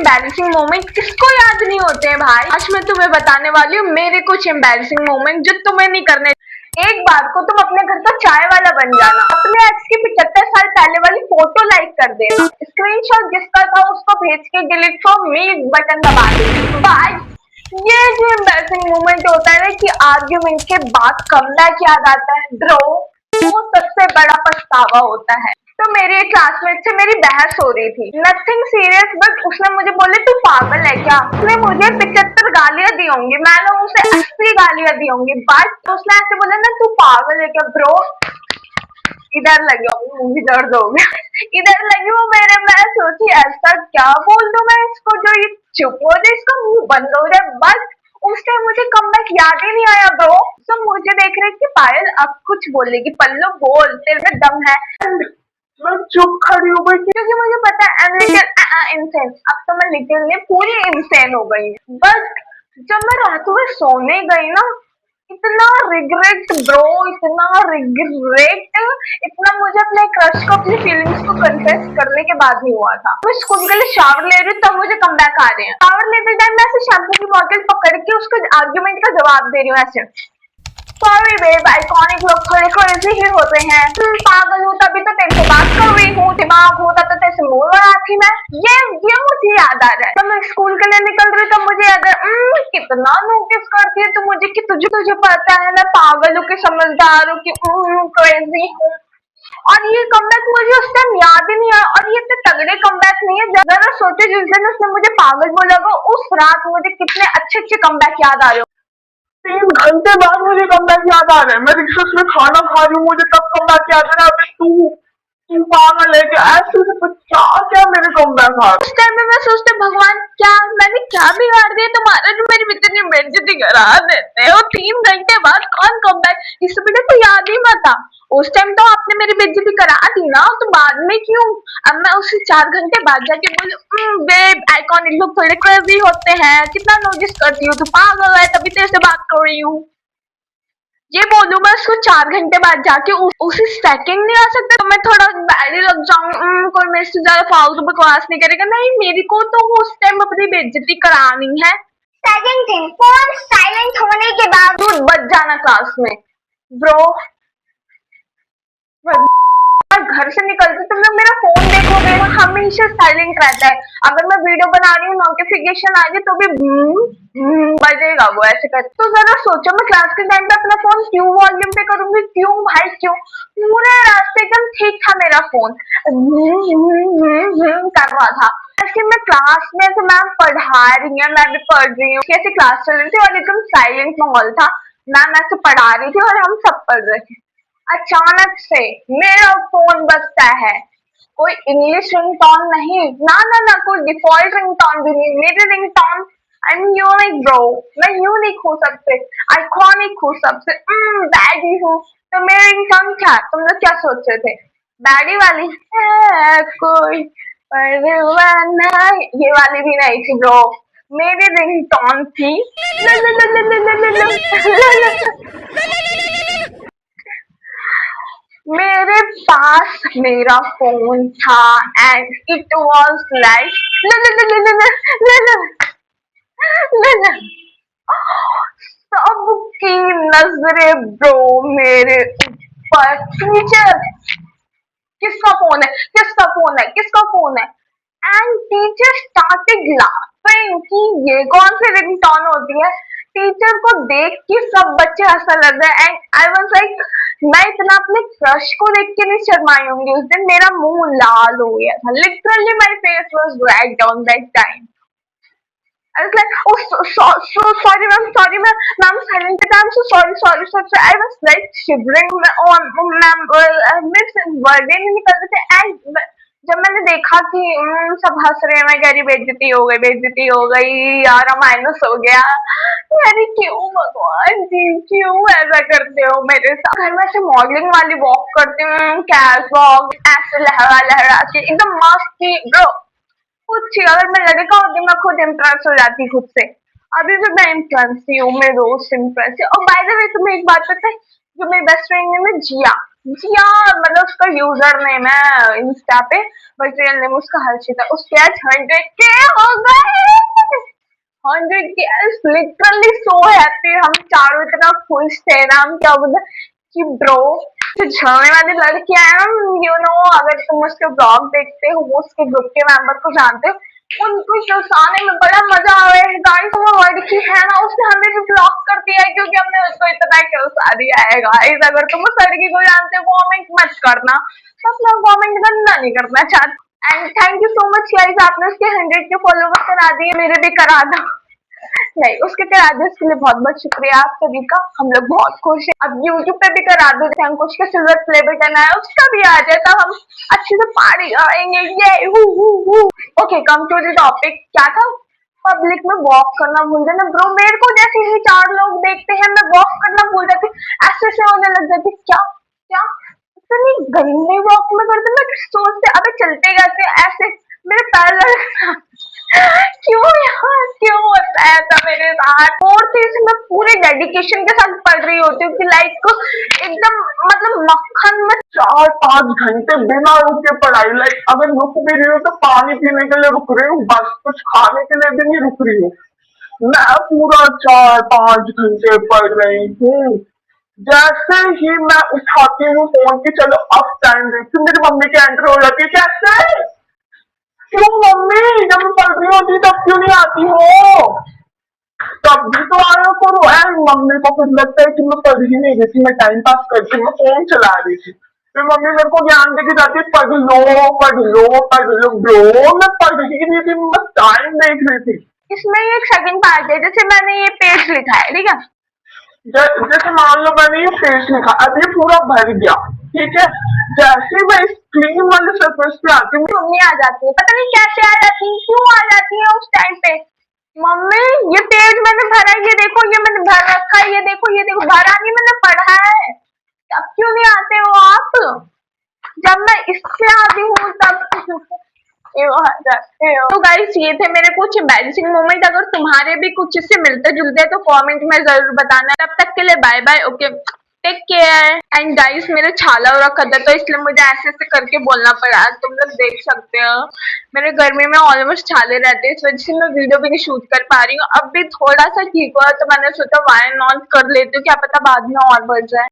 Embarrassing moment किसको याद नहीं होते हैं भाई। आज मैं तुम्हें बताने वाली हूँ मेरे कुछ एम्बैरेसिंग मोमेंट जो तुम्हें नहीं करने। एक बार को तुम अपने घर का चाय वाला बन जाना, अपने एक्स की 75 साल पहले वाली फोटो लाइक कर देना, स्क्रीनशॉट जिसका था उसको भेज के डिलीट फ्रॉम मी बटन दबा देना। भाई ये जो एम्बैरेसिंग मोमेंट होता है ना कि आर्ग्यूमेंट के बाद कमबैक याद आता है ब्रो, वो सबसे बड़ा पछतावा होता है। तो मेरे क्लासमेट से मेरी बहस हो रही थी, नथिंग सीरियस, बट उसने मुझे बोले तू पागल है क्या। उसने मुझे 75 गालियां दी होंगी, मैंने उसे 80 गालियां दी होंगी, बट उसने ऐसे बोला ना तू पागल है क्या ब्रो। इधर लगी मुझे दर्द हो गया इधर लगी वो मेरे, मैं सोची ऐसा क्या बोल दूं मैं इसको जो ये चुप हो जाए, इसका मुंह बंद हो जाए। बट उस टाइम मुझे कमबैक याद ही नहीं आया ब्रो। सब मुझे देख रहे कि पायल अब कुछ बोलेगी, पल्लू बोल तेरे में दम है। मैं चुप खड़ी हो गई क्योंकि मुझे पता है इंसेन। अब तो मैं लिटरली पूरी इंसेन हो गई। बट जब मैं रात में सोने गई ना, इतना रिग्रेट ब्रो, इतना रिग्रेट, इतना मुझे अपने क्रश को अपनी फीलिंग्स को कन्फेस करने के बाद ही हुआ था। मैं स्कूल के लिए शावर ले रही हूँ तब मुझे कमबैक आ रहे हैं। शावर लेते टाइम मैं ऐसे शैम्पू की बॉटल पकड़ के उसके आर्ग्यूमेंट का जवाब दे रही हूँ ऐसे, सॉरी बेब आइकॉनिक लोग थोड़े क्रेजी ही होते हैं, पागल हूँ तभी तो तेरे से बात कर रही हूँ, दिमाग होता तो तेरे से बोल रहा थी मैं। ये मुझे याद आ रहा है। जब मैं स्कूल के लिए निकल रही तब मुझे याद है कितना नोटिस करती है तू मुझे कि तुझे पता है मैं पागल हूँ कि समझदार हूँ कि क्रेजी हूँ। और ये कमबैक मुझे उस टाइम याद ही नहीं आया। और ये इतने तगड़े कमबैक नहीं है, जरा सोचो जिस दिन उसने मुझे पागल बोला होगा उस रात मुझे कितने अच्छे अच्छे कमबैक याद आ रहे हो। 3 घंटे बाद मुझे कमबैक याद आ रहा है, मैं रिक्शा में खाना खा रही हूँ, मुझे तब कमबैक याद आ रहा है। तू पागल है क्या, ऐसे से क्या क्या मेरे कमबैक आ रहा है। उस टाइम में मैं सोचती भगवान क्या मैंने क्या बिगाड़ दिया तुम्हारा जो मेरी इतनी बेइज्जती करा देते हो। 3 घंटे बाद कौन कमबैक, इससे पहले तो याद ही मत था। उस टाइम तो आपने मेरी बेइज्जती करा दी ना, तो बाद में क्यों। अब मैं उससे 4 घंटे बाद जाके बोलूं बेब आइकॉनिक लोग थोड़े क्रेजी होते हैं, कितना नोटिस करती हूँ, तू पागल है तभी तेरे से बात कर रही हूँ। ये बोलूं मैं उसको 4 घंटे बाद जाके उसी सेकंड नहीं आ सकता तो मैं थोड़ा बैड लग जाऊं, कोई मेरे से ज्यादा फालतू बकवास नहीं करेगा। नहीं, मेरे को तो उस टाइम अपनी बेइज्जती करानी है। सेकंड थिंग, फोन साइलेंट होने के बावजूद बच जाना क्लास में ब्रो। घर से निकलते तुम लोग मेरा फोन देखोगे हमेशा साइलेंट रहता है। अगर मैं वीडियो बना रही हूँ नोटिफिकेशन आ जाए तो भी बजेगा वो ऐसे कर। तो जरा सोचो मैं क्लास के टाइम पे अपना फोन क्यों वॉल्यूम पे करूंगी, क्यों भाई क्यों। पूरे रास्ते एकदम ठीक था मेरा फोन, कर रहा था ऐसे। मैं क्लास में तो मैम पढ़ा रही है, मैं भी पढ़ रही हूँ, कैसे क्लास चल रही थी और एकदम साइलेंट माहौल था। मैम ऐसे पढ़ा रही थी और हम सब पढ़ रहे थे। अचानक से मेरा फोन बजता है, कोई इंग्लिश रिंगटोन नहीं, ना ना ना कोई डिफॉल्ट रिंगटोन भी नहीं, मेरी ringtone. I am unique bro, मैं यूनिक हूँ सबसे, आइकॉनिक हूँ सबसे, बैडी हूँ। तो मेरी रिंगटोन क्या, तुम लोग क्या सोच रहे थे, बैडी वाली है कोई परवाना, ये वाली भी नहीं थी ब्रो। मेरी रिंगटोन थी मेरे पास मेरा फोन था एंड इट वॉज लाइक सबकी नजरें ब्रो मेरे ऊपर। टीचर किसका फोन है, किसका फोन है, किसका फोन है। एंड टीचर स्टार्टेड लाफिंग कि ये कौन सी रिंगटोन होती है। टीचर को देख के सब बच्चे हंसने लग गए एंड आई वाज लाइक, मैं इतना अपने क्रश को देख के नहीं शर्माई होंगी उस दिन, मेरा मुंह लाल हो गया था, literally my face was red on that time. I was like, oh, so sorry, ma'am, ma'am, silent, I'm so sorry. I was like shivering. Oh, ma'am, मेरे वर्ड नहीं निकल रहे थे। एंड जब मैंने देखा कि सब हंस रहे हैं, मैं कह रही बेइज्जती हो गई यार, माइनस हो गया। अरे क्यों भगवान जी, क्यों ऐसा करते हो मेरे साथ। घर में ऐसे मॉडलिंग वाली वॉक करती हूँ, कैश वॉक ऐसे लहरा के एकदम मस्त थी ब्रो। कुछ अगर मैं लड़का होती मैं खुद इम्प्रेस हो जाती खुद से। अभी भी मैं इम्प्रेस ही हूँ, मेरे दोस्त इम्प्रेस है। और बाय द वे तुम्हें एक बात पता है, जो मेरी बेस्ट फ्रेंड है ना जिया, जी हाँ, मतलब उसका यूजर नेम है इंस्टा पे, बट रियल नेम उसका हर्षित है। उसके आज 100K हो गए। 100K, literally so happy. हम चारों इतना खुश थे ना, हम क्या बोलते कि ब्रो, जो झगड़ने वाली लड़कियां है ना, अगर तुम उसके ब्लॉग देखते हो, वो उसके ग्रुप के मेंबर को जानते हो, उनको हंसाने में बड़ा मजा आ रहा है गाइस। वो लड़की है ना, उसने हमें भी ब्लॉक कर दिया है क्योंकि हमने उसको इतना क्यों हंसा दिया है गाइस। अगर तुम उस लड़की को जानते हो, कमेंट मत करना, सब लोग कमेंट गंदा नहीं करना चाहते। And thank you so much guys, आपने उसके 100K फॉलोवर करा दिए, मेरे भी करा दो। नहीं, उसके करा दो, उसके लिए बहुत बहुत शुक्रिया आप सभी का। हम लोग बहुत खुश हैं। अब यूट्यूब पे भी करा दो, जैसे अंकुश का सिल्वर प्ले बटन है, उसका भी आ जाए, तब हम अच्छे से पार्टी करेंगे। ये okay, come to the topic. क्या था? पब्लिक में वॉक करना भूल जाना। ब्रो, मेरे को जैसे ही 4 लोग देखते हैं, मैं वॉक करना भूल जाती, ऐसे से होने लग जाती। क्या क्या इतनी गंदे वॉक में करते, मैं सोचते अबे चलते कैसे ऐसे, मेरे पैर लग क्यों यार, क्यों होता है ऐसा मेरे साथ? और चीज मैं पूरे डेडिकेशन के साथ पढ़ रही होती हूँ कि लाइक एकदम, मतलब मक्खन में 4-5 घंटे बिना रुके पढ़ाई। लाइक अगर रुक भी रही हूँ तो पानी पीने के लिए रुक रही हूँ, बस कुछ खाने के लिए भी नहीं रुक रही हूँ। मैं पूरा 4-5 घंटे पढ़ रही हूँ। जैसे ही मैं उठाती हूँ फोन की, चलो अब टाइम देखती हूँ, मेरी मम्मी की एंट्री हो जाती है। कैसे? क्यों मम्मी, जब मैं पढ़ रही होती तब क्यों नहीं आती हो? तब भी तो आया करो। एंड मम्मी को फिर लगता है कि मैं पढ़ ही नहीं रही थी, मैं टाइम पास करती, मैं फोन चला रही थी। फिर मम्मी मेरे को ज्ञान देके जाती है, पढ़ लो पढ़ लो पढ़ लो। ब्रो, मैं पढ़ ही नहीं थी, मैं बस टाइम देख रही थी। इसमें एक सेकंड पार्ट है, जैसे मैंने ये पेज लिखा है, ठीक है? जैसे मान लो मैंने ये फेस लिखा, अब ये पूरा भर गया, ठीक है? जैसे मैं इस क्लीन वाले सरफेस पे आती हूँ, मम्मी आ जाती है, पता नहीं कैसे आ जाती है, क्यों आ जाती है उस टाइम पे। मम्मी, ये पेज मैंने भरा है, ये देखो, ये मैंने भर रखा है, ये देखो भरा नहीं, मैंने पढ़ा है। अब क्यों नहीं आते हो आप? जब मैं इससे आती हूँ तब ये वो आ जाते हो। तो गाइस, ये थे मेरे कुछ एम्बैरेसिंग मोमेंट। अगर तुम्हारे भी कुछ इससे मिलते जुलते हैं तो कमेंट में जरूर बताना। तब तक के लिए bye bye, okay, take care. And guys, मेरे छाला हो रखा था, तो इसलिए मुझे ऐसे ऐसे करके बोलना पड़ा। तुम लोग देख सकते हो, मेरे गर्मी में ऑलमोस्ट छाले रहते हैं, इस वजह से मैं वीडियो भी नहीं शूट कर पा रही हूँ। अब भी थोड़ा सा ठीक हुआ तो मैंने सोचा वाई नॉट कर लेती हूँ, क्या पता बाद में और बढ़ जाए।